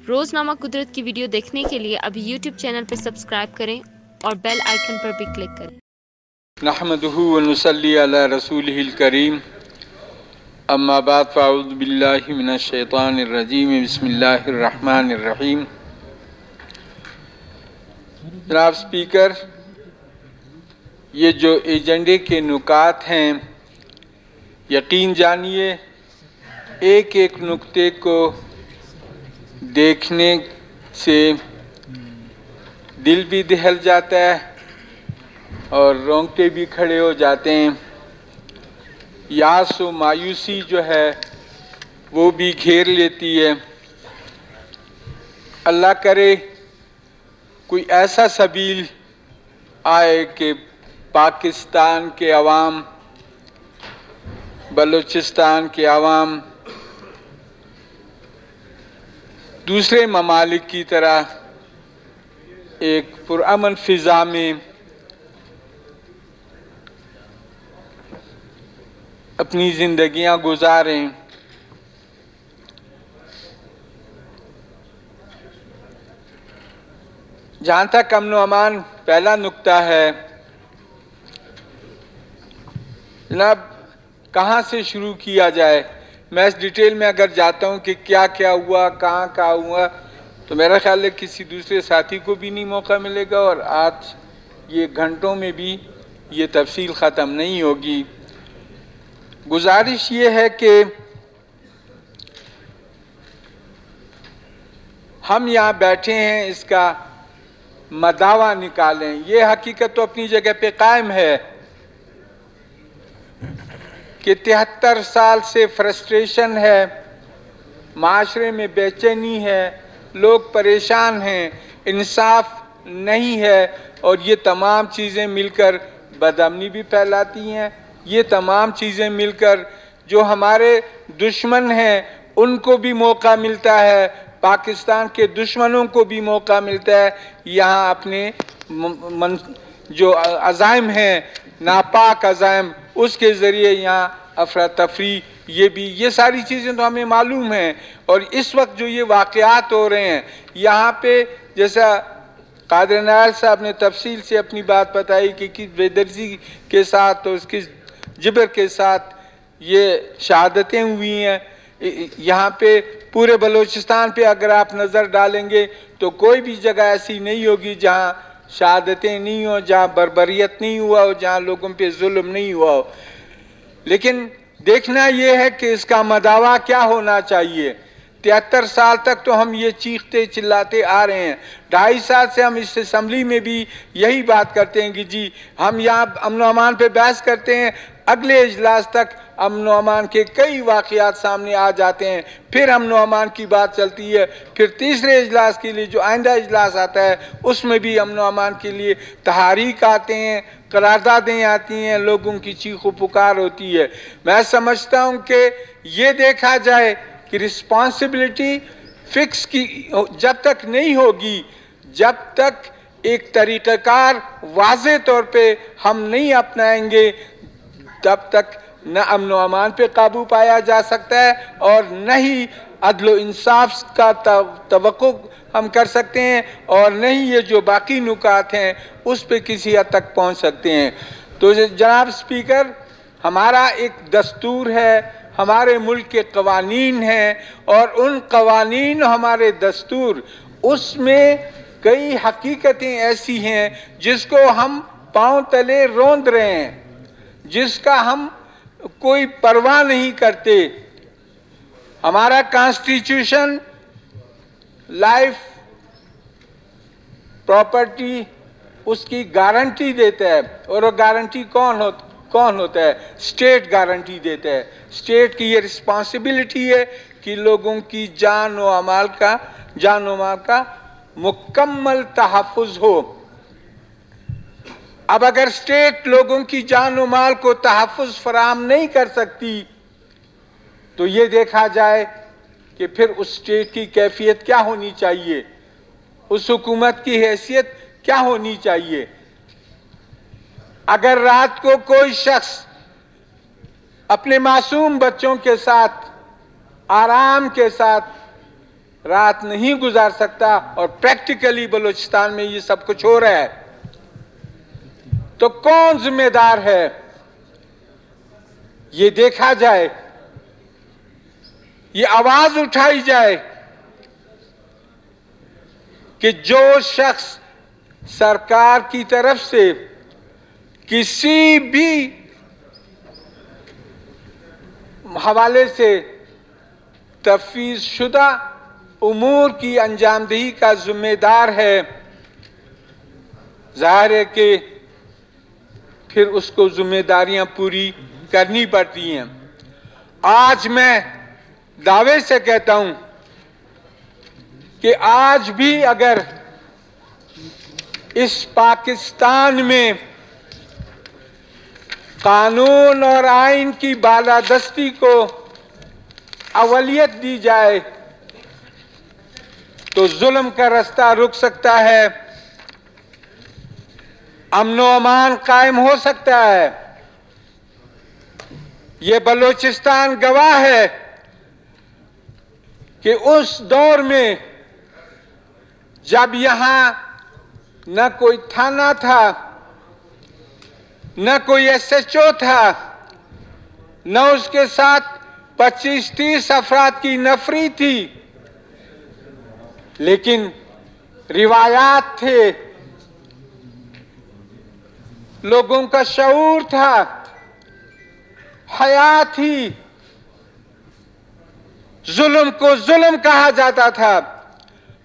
रोज़नामा कुदरत की वीडियो देखने के लिए अभी YouTube चैनल पर सब्सक्राइब करें और बेल आइकन पर भी क्लिक करें। नहमदुहु व नुसल्ली अला रसूलिहिल करीम, अम्मा बाद फ़अऊज़ु बिल्लाहि मिनश शैतानिर रजीम, बिस्मिल्लाहिर रहमानिर रहीम। जनाब स्पीकर, ये जो एजेंडे के नुकात हैं, यकीन जानिए एक एक नुक्ते को देखने से दिल भी दहल जाता है और रोंगटे भी खड़े हो जाते हैं। यास व मायूसी जो है वो भी घेर लेती है। अल्लाह करे कोई ऐसा सबील आए कि पाकिस्तान के अवाम, बलूचिस्तान के अवाम दूसरे ममालिक की तरह एक पुरअमन फ़िज़ा में अपनी ज़िंदगियां गुजारें। जहाँ तक अमन व अमान पहला नुक्ता है, जनाब कहाँ से शुरू किया जाए? मैं इस डिटेल में अगर जाता हूँ कि क्या क्या हुआ, कहाँ हुआ, तो मेरा ख्याल है किसी दूसरे साथी को भी नहीं मौका मिलेगा और आज ये घंटों में भी ये तफसील ख़त्म नहीं होगी। गुजारिश ये है कि हम यहाँ बैठे हैं, इसका मदावा निकालें। ये हकीकत तो अपनी जगह पे कायम है कि 73 साल से फ्रस्ट्रेशन है, माशरे में बेचैनी है, लोग परेशान हैं, इंसाफ नहीं है और ये तमाम चीज़ें मिलकर बदअमनी भी फैलाती हैं। ये तमाम चीज़ें मिलकर जो हमारे दुश्मन हैं उनको भी मौका मिलता है, पाकिस्तान के दुश्मनों को भी मौका मिलता है यहाँ अपने जो अज़ाइम हैं, नापाक अज़ाइम, उसके ज़रिए यहाँ अफरा तफरी, ये सारी चीज़ें तो हमें मालूम हैं। और इस वक्त जो ये वाक़यात हो रहे हैं यहाँ पे, जैसा कादर नायल साहब ने तफसील से अपनी बात बताई कि किस बेदर्जी के साथ और उसकी जिबर के साथ ये शहादतें हुई हैं। यहाँ पे पूरे बलूचिस्तान पे अगर आप नज़र डालेंगे तो कोई भी जगह ऐसी नहीं होगी जहाँ शहादतें नहीं हो, जहाँ बर्बरियत नहीं हुआ हो, जहाँ लोगों पे जुल्म नहीं हुआ हो। लेकिन देखना ये है कि इसका मदावा क्या होना चाहिए। 73 साल तक तो हम ये चीखते चिल्लाते आ रहे हैं। 2.5 साल से हम इस असम्बली में भी यही बात करते हैं कि जी हम यहाँ अमन व अमान पे बहस करते हैं, अगले इजलास तक अमन व अमान के कई वाक़यात सामने आ जाते हैं, फिर अमन व अमान की बात चलती है, फिर तीसरे इजलास के लिए जो आइंदा इजलास आता है उसमें भी अमन व अमान के लिए तहारीक आते हैं, करारदादें आती हैं, लोगों की चीखो पुकार होती है। मैं समझता हूँ कि ये देखा जाए कि रिस्पॉन्सिबिलिटी फिक्स की जब तक नहीं होगी, जब तक एक तरीक़ाकार वाज़े तौर पे हम नहीं अपनाएंगे, तब तक न अमन व अमान पे काबू पाया जा सकता है और न ही अदल व इंसाफ का तवक्को हम कर सकते हैं और न ही ये जो बाकी नुकात हैं उस पे किसी हद तक पहुंच सकते हैं। तो जनाब स्पीकर, हमारा एक दस्तूर है, हमारे मुल्क के कवानीन हैं और उन कवानीन, हमारे दस्तूर, उसमें कई हकीकतें ऐसी हैं जिसको हम पांव तले रौंद रहे हैं, जिसका हम कोई परवाह नहीं करते। हमारा कॉन्स्टिट्यूशन लाइफ, प्रॉपर्टी, उसकी गारंटी देता है और वो गारंटी कौन होता है? स्टेट गारंटी देता है। स्टेट की ये रिस्पॉन्सिबिलिटी है कि लोगों की जान व माल का मुकम्मल तहफ़्फ़ुज़ हो। अब अगर स्टेट लोगों की जान व माल को तहफ़्फ़ुज़ फराहम नहीं कर सकती तो ये देखा जाए कि फिर उस स्टेट की कैफियत क्या होनी चाहिए, उस हुकूमत की हैसियत क्या होनी चाहिए। अगर रात को कोई शख्स अपने मासूम बच्चों के साथ आराम के साथ रात नहीं गुजार सकता और प्रैक्टिकली बलूचिस्तान में ये सब कुछ हो रहा है। तो कौन जिम्मेदार है ये देखा जाए, ये आवाज उठाई जाए कि जो शख्स सरकार की तरफ से किसी भी हवाले से तफवीज़ शुदा उमूर की अंजामदही का जिम्मेदार है, जाहिर है कि फिर उसको जिम्मेदारियां पूरी करनी पड़ती हैं। आज मैं दावे से कहता हूं कि आज भी अगर इस पाकिस्तान में कानून और आइन की बालादस्ती को अवलियत दी जाए तो जुल्म का रास्ता रुक सकता है, अमन व अमान कायम हो सकता है। ये बलूचिस्तान गवाह है कि उस दौर में जब यहां न कोई थाना था, न कोई SHO था, न उसके साथ 25-30 अफराद की नफरी थी, लेकिन रिवायात थे, लोगों का शऊर था, हया थी, जुल्म को जुल्म कहा जाता था,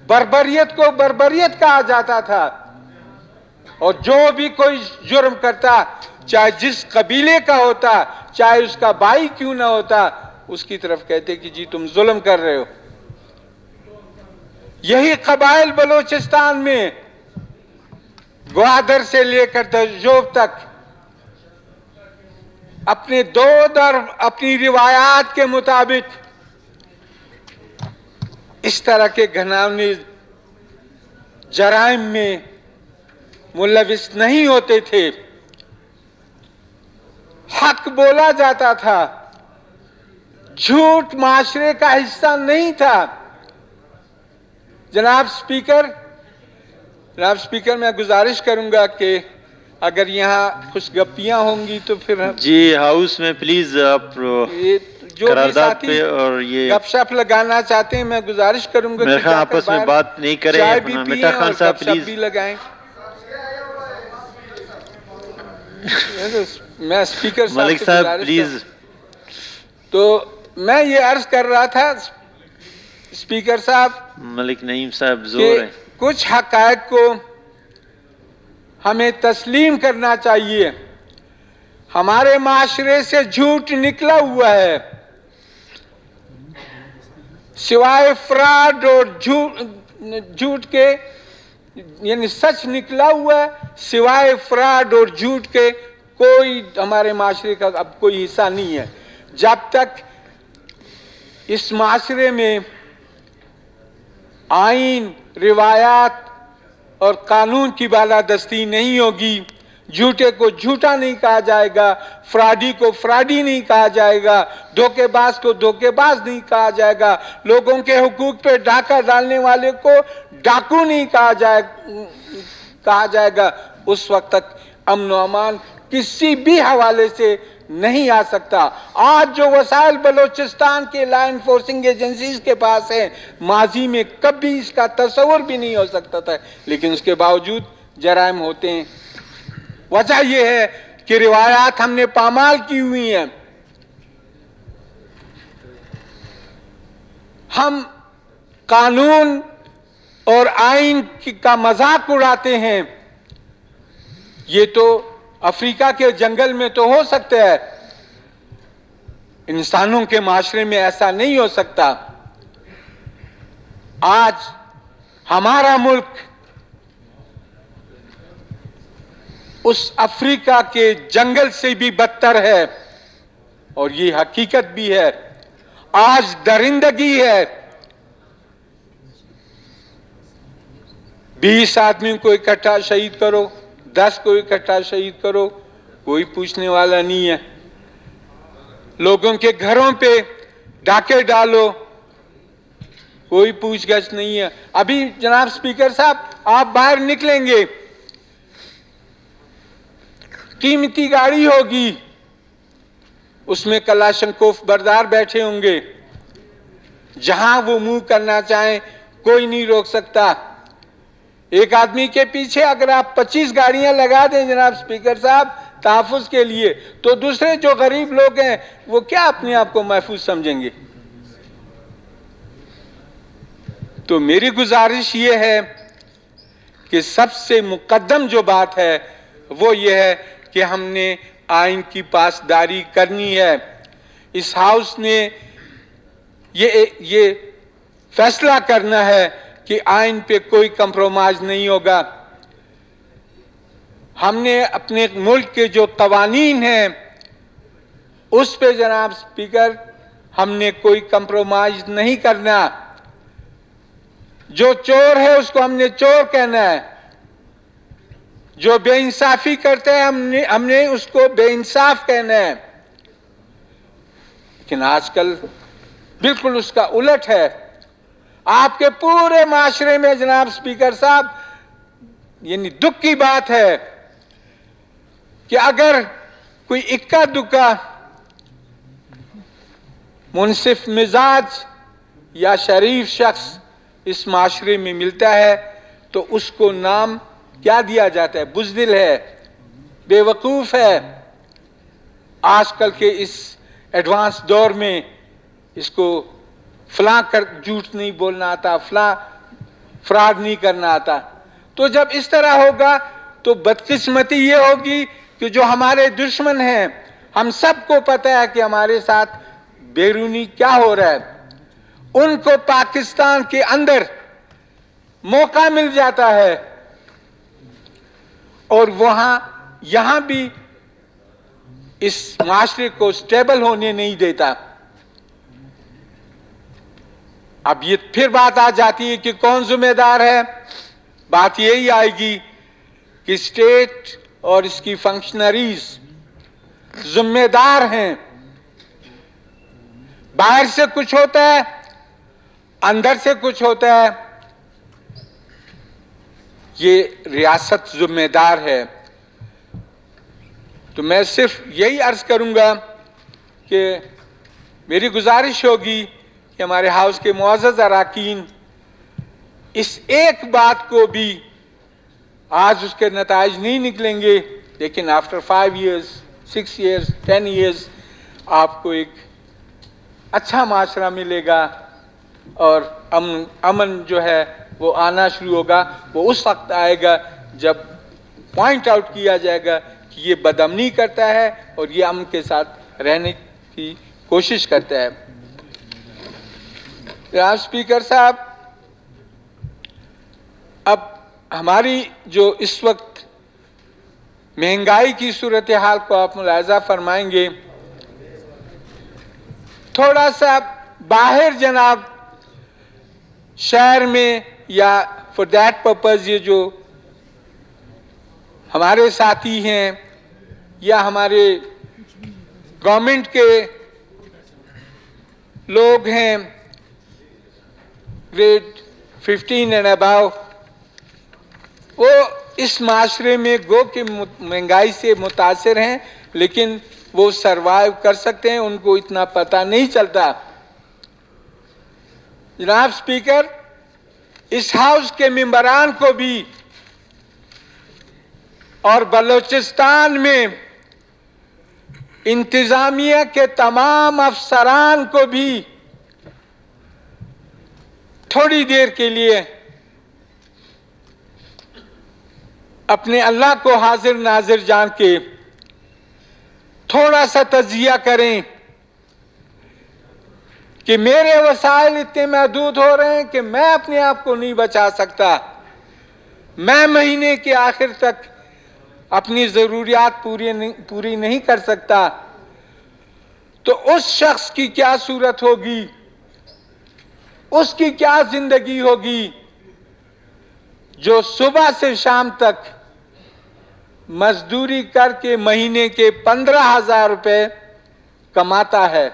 बर्बरियत को बर्बरियत कहा जाता था, और जो भी कोई जुर्म करता, चाहे जिस कबीले का होता, चाहे उसका भाई क्यों ना होता, उसकी तरफ कहते कि जी तुम जुल्म कर रहे हो। यही कबाइल बलूचिस्तान में ग्वादर से लेकर तंजौर तक अपने दो दर अपनी रिवायात के मुताबिक इस तरह के घिनौने जराइम में मुलविस नहीं होते थे। हक बोला जाता था, झूठ माशरे का हिस्सा नहीं था। जनाब स्पीकर, मैं गुजारिश करूंगा कि अगर यहाँ कुछ गप्पियां होंगी तो फिर जी हाउस में प्लीज आप जो करारदाद पे और ये गपशप लगाना चाहते हैं, मैं गुजारिश करूंगा मेरे ख्याल आपस में बात नहीं करें। चाय भी मिठा खान साहब प्लीज भी लगाएं। मैं स्पीकर साहब मलिक साहब प्लीज। तो मैं ये अर्ज कर रहा था स्पीकर साहब, मलिक नईम साहब जोर है, कुछ हकायक को हमें तस्लीम करना चाहिए। हमारे माशरे से झूठ निकला हुआ है, सिवाय फ्रॉड और झूठ के, यानी सच निकला हुआ है, सिवाय फ्रॉड और झूठ के कोई हमारे माशरे का अब कोई हिस्सा नहीं है। जब तक इस माशरे में आइन, रिवायात और कानून की बालादस्ती नहीं होगी, झूठे को झूठा नहीं कहा जाएगा, फ्रॉडी को फ्रॉडी नहीं कहा जाएगा, धोखेबाज को धोखेबाज नहीं कहा जाएगा, लोगों के हुकूक पे डाका डालने वाले को डाकू नहीं कहा जाएगा, उस वक्त तक अमन व अमान किसी भी हवाले से नहीं आ सकता। आज जो वसाइल बलूचिस्तान के लॉ एनफोर्सिंग एजेंसीज के पास है, माजी में कभी इसका तस्वुर भी नहीं हो सकता था, लेकिन उसके बावजूद जराइम होते हैं। वजह यह है कि रिवायात हमने पामाल की हुई हैं। हम कानून और आइन का मजाक उड़ाते हैं। ये तो अफ्रीका के जंगल में तो हो सकता है, इंसानों के माशरे में ऐसा नहीं हो सकता। आज हमारा मुल्क उस अफ्रीका के जंगल से भी बदतर है, और ये हकीकत भी है। आज दरिंदगी है, 20 आदमी को इकट्ठा शहीद करो, 10 को इकट्ठा शहीद करो, कोई पूछने वाला नहीं है। लोगों के घरों पे डाके डालो, कोई पूछगछ नहीं है। अभी जनाब स्पीकर साहब आप बाहर निकलेंगे, कीमती गाड़ी होगी, उसमें कलाशंकोफ बरदार बैठे होंगे, जहां वो मुंह करना चाहें कोई नहीं रोक सकता। एक आदमी के पीछे अगर आप 25 गाड़ियां लगा दें जनाब स्पीकर साहब तहफ्फुज के लिए, तो दूसरे जो गरीब लोग हैं वो क्या अपने आप को महफूज समझेंगे? तो मेरी गुजारिश ये है कि सबसे मुकद्दम जो बात है वो ये है कि हमने आइन की पासदारी करनी है। इस हाउस ने ये फैसला करना है कि आइन पे कोई कंप्रोमाइज नहीं होगा। हमने अपने मुल्क के जो कवानीन हैं उस पे जनाब स्पीकर हमने कोई कंप्रोमाइज नहीं करना। जो चोर है उसको हमने चोर कहना है, जो बेइंसाफी करते हैं हमने उसको बेइंसाफ कहना है। लेकिन आजकल बिल्कुल उसका उलट है। आपके पूरे माशरे में जनाब स्पीकर साहब, यानी दुख की बात है कि अगर कोई इक्का दुक्का मुनसिफ मिजाज या शरीफ शख्स इस माशरे में मिलता है तो उसको नाम क्या दिया जाता है? बुज़दिल है, बेवकूफ है। आजकल के इस एडवांस दौर में इसको फलां कर झूठ नहीं बोलना आता, फलां फ्रॉड नहीं करना आता। तो जब इस तरह होगा तो बदकिस्मती ये होगी कि जो हमारे दुश्मन हैं, हम सबको पता है कि हमारे साथ बैरूनी क्या हो रहा है, उनको पाकिस्तान के अंदर मौका मिल जाता है और यहां भी इस माशरे को स्टेबल होने नहीं देता। अब ये फिर बात आ जाती है कि कौन जिम्मेदार है। बात यही आएगी कि स्टेट और इसकी फंक्शनरीज जिम्मेदार हैं। बाहर से कुछ होता है, अंदर से कुछ होता है, ये रियासत जिम्मेदार है। तो मैं सिर्फ यही अर्ज करूंगा कि मेरी गुजारिश होगी कि हमारे हाउस के मुअज़्ज़ज़ अरकान इस एक बात को भी, आज उसके नताइज नहीं निकलेंगे लेकिन आफ्टर 5 years, 6 years, 10 years आपको एक अच्छा माशरा मिलेगा और अमन जो है वो आना शुरू होगा। वो उस वक्त आएगा जब पॉइंट आउट किया जाएगा कि ये बदअमनी करता है और ये अमन के साथ रहने की कोशिश करता है। जनाब स्पीकर साहब, अब हमारी जो इस वक्त महंगाई की सूरत हाल को आप मुलाहिजा फरमाएंगे, थोड़ा सा बाहर जनाब शहर में या फॉर दैट पर्पज ये जो हमारे साथी हैं या हमारे गवर्नमेंट के लोग हैं ग्रेड 15 एंड अबव, वो इस माशरे में गो कि महंगाई से मुतासिर हैं लेकिन वो सरवाइव कर सकते हैं, उनको इतना पता नहीं चलता। जनाब स्पीकर, इस हाउस के मेंबरान को भी और बलोचिस्तान में इंतजामिया के तमाम अफसरान को भी थोड़ी देर के लिए अपने अल्लाह को हाजिर नाजिर जान के थोड़ा सा तजिया करें कि मेरे वसाइल इतने महदूद हो रहे हैं कि मैं अपने आप को नहीं बचा सकता, मैं महीने के आखिर तक अपनी जरूरियात पूरी नहीं कर सकता। तो उस शख्स की क्या सूरत होगी, उसकी क्या जिंदगी होगी जो सुबह से शाम तक मजदूरी करके महीने के 15,000 रुपए कमाता है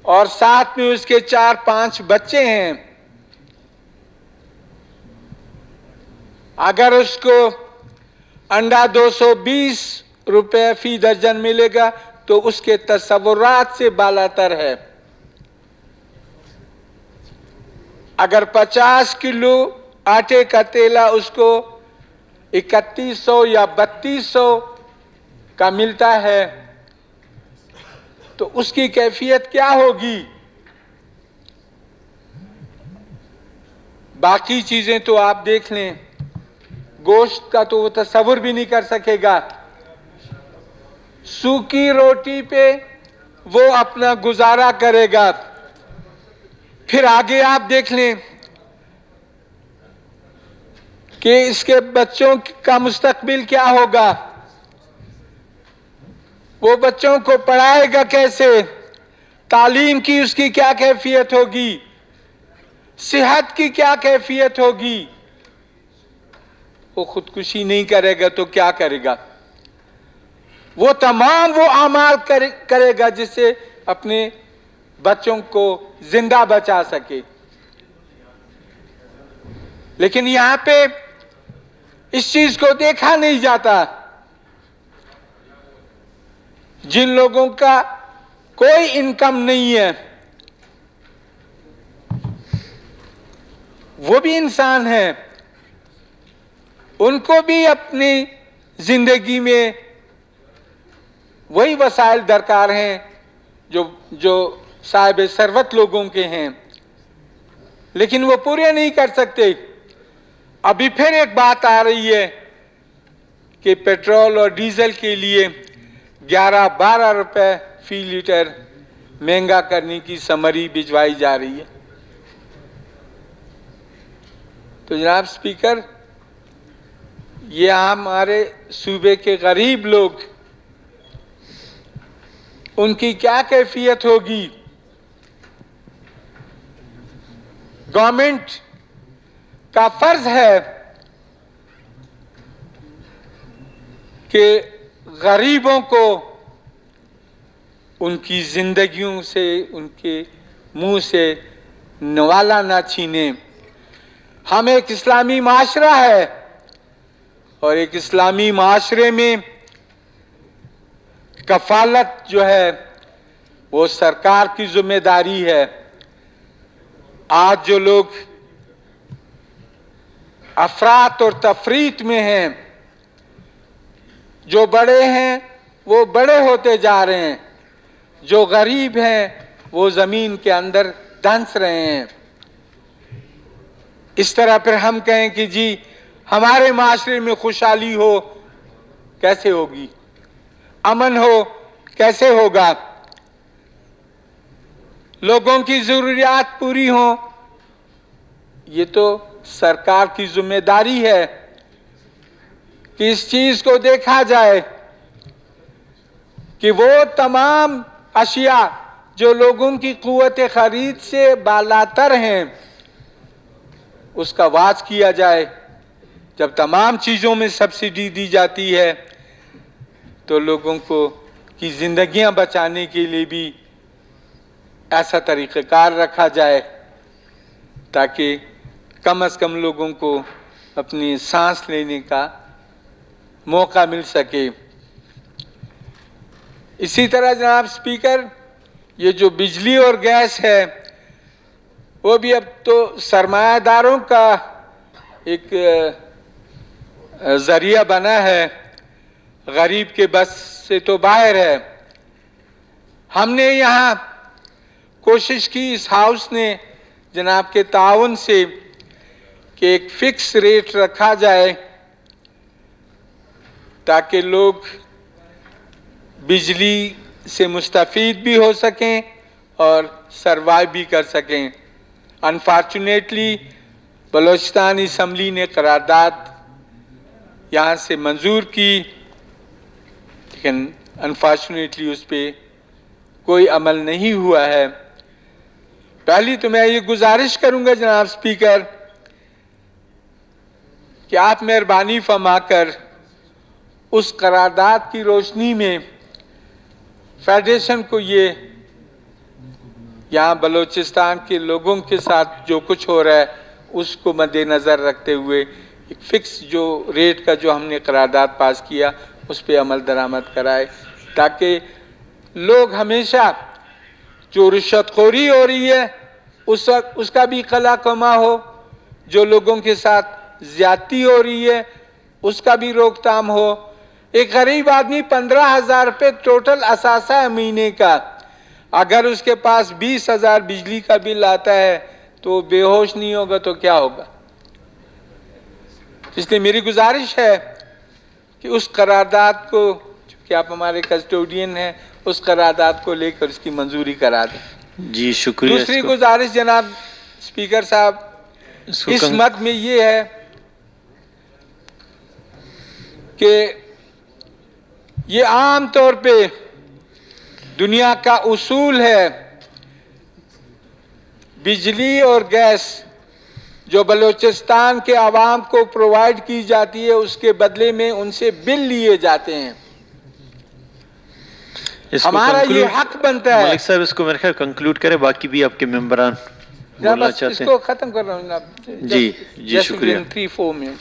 और साथ में उसके 4-5 बच्चे हैं, अगर उसको अंडा 220 रुपए फी दर्जन मिलेगा तो उसके तसव्वुरात से बालातर है। अगर 50 किलो आटे का तेला उसको 3100 या 3200 का मिलता है तो उसकी कैफियत क्या होगी? बाकी चीजें तो आप देख लें, गोश्त का तो वो तस्वुर भी नहीं कर सकेगा। सूखी रोटी पे वो अपना गुजारा करेगा। फिर आगे आप देख लें कि इसके बच्चों का मुस्तकबिल क्या होगा, वो बच्चों को पढ़ाएगा कैसे, तालीम की उसकी क्या कैफियत होगी, सेहत की क्या कैफियत होगी। वो खुदकुशी नहीं करेगा तो क्या करेगा? वो तमाम वो अमाल करेगा जिससे अपने बच्चों को जिंदा बचा सके। लेकिन यहां पे इस चीज को देखा नहीं जाता। जिन लोगों का कोई इनकम नहीं है वो भी इंसान है, उनको भी अपनी जिंदगी में वही वसाइल दरकार हैं जो साहिब सरवत लोगों के हैं, लेकिन वो पूरे नहीं कर सकते। अभी फिर एक बात आ रही है कि पेट्रोल और डीजल के लिए 11-12 रुपए फी लीटर महंगा करने की समरी भिजवाई जा रही है। तो जनाब स्पीकर, ये हमारे सूबे के गरीब लोग, उनकी क्या कैफियत होगी? गवर्नमेंट का फर्ज है कि गरीबों को उनकी जिंदगियों से, उनके मुंह से नवाला ना छीने। हम एक इस्लामी माशरा है और एक इस्लामी माशरे में कफालत जो है वो सरकार की जिम्मेदारी है। आज जो लोग अफरात और तफरीत में हैं, जो बड़े हैं वो बड़े होते जा रहे हैं, जो गरीब हैं वो जमीन के अंदर धंस रहे हैं। इस तरह फिर हम कहें कि जी हमारे माशरे में खुशहाली हो, कैसे होगी? अमन हो, कैसे होगा? लोगों की जरूरियात पूरी हो, ये तो सरकार की जिम्मेदारी है कि इस चीज को देखा जाए कि वो तमाम अशिया जो लोगों की कुव्वत खरीद से बालातर हैं उसका वाज किया जाए। जब तमाम चीजों में सब्सिडी दी जाती है तो लोगों को की जिंदगियां बचाने के लिए भी ऐसा तरीक़ेकार रखा जाए ताकि कम से कम लोगों को अपनी सांस लेने का मौका मिल सके। इसी तरह जनाब स्पीकर, ये जो बिजली और गैस है वो भी अब तो सरमायादारों का एक जरिया बना है, गरीब के बस से तो बाहर है। हमने यहाँ कोशिश की, इस हाउस ने जनाब के ताउन से, कि एक फिक्स रेट रखा जाए ताकि लोग बिजली से मुस्तफ़ीद भी हो सकें और सरवाइव भी कर सकें। अनफॉर्चुनेटली बलोचिस्तान असम्बली ने करारदाद यहाँ से मंजूर की, लेकिन अनफॉर्चुनेटली उस पर कोई अमल नहीं हुआ है। पहली तो मैं ये गुजारिश करूंगा जनाब स्पीकर कि आप मेहरबानी फरमाकर उस करारदाद की रोशनी में फेडरेशन को ये यहाँ बलूचिस्तान के लोगों के साथ जो कुछ हो रहा है उसको मद्देनज़र रखते हुए एक फिक्स जो रेट का जो हमने करारदाद पास किया उस पर अमल दरामद कराए, ताकि लोग हमेशा जो रिश्वतखोरी हो रही है उसका भी कला कमा हो, जो लोगों के साथ ज्यादती हो रही है उसका भी रोकथाम हो। एक गरीब आदमी 15,000 रुपये टोटल असासा है महीने का, अगर उसके पास 20,000 बिजली का बिल आता है तो बेहोश नहीं होगा तो क्या होगा। इसलिए मेरी गुजारिश है कि उस करारदाद को, कि आप हमारे कस्टोडियन हैं, उस करारदाद को लेकर उसकी मंजूरी करा दें। जी शुक्रिया। दूसरी गुजारिश जनाब स्पीकर साहब, इस मत में ये है कि ये आम तौर पे दुनिया का उसूल है, बिजली और गैस जो बलूचिस्तान के आवाम को प्रोवाइड की जाती है उसके बदले में उनसे बिल लिए जाते हैं। हमारा ये हक बनता है। मलिक साहब इसको मेरे ख्याल कंक्लूड करें, बाकी भी आपके मेंबरान बोलना चाहते हैं। इसको खत्म कर रहा हूँ जनाब। जी शुक्रिया। 3-4 मिनट।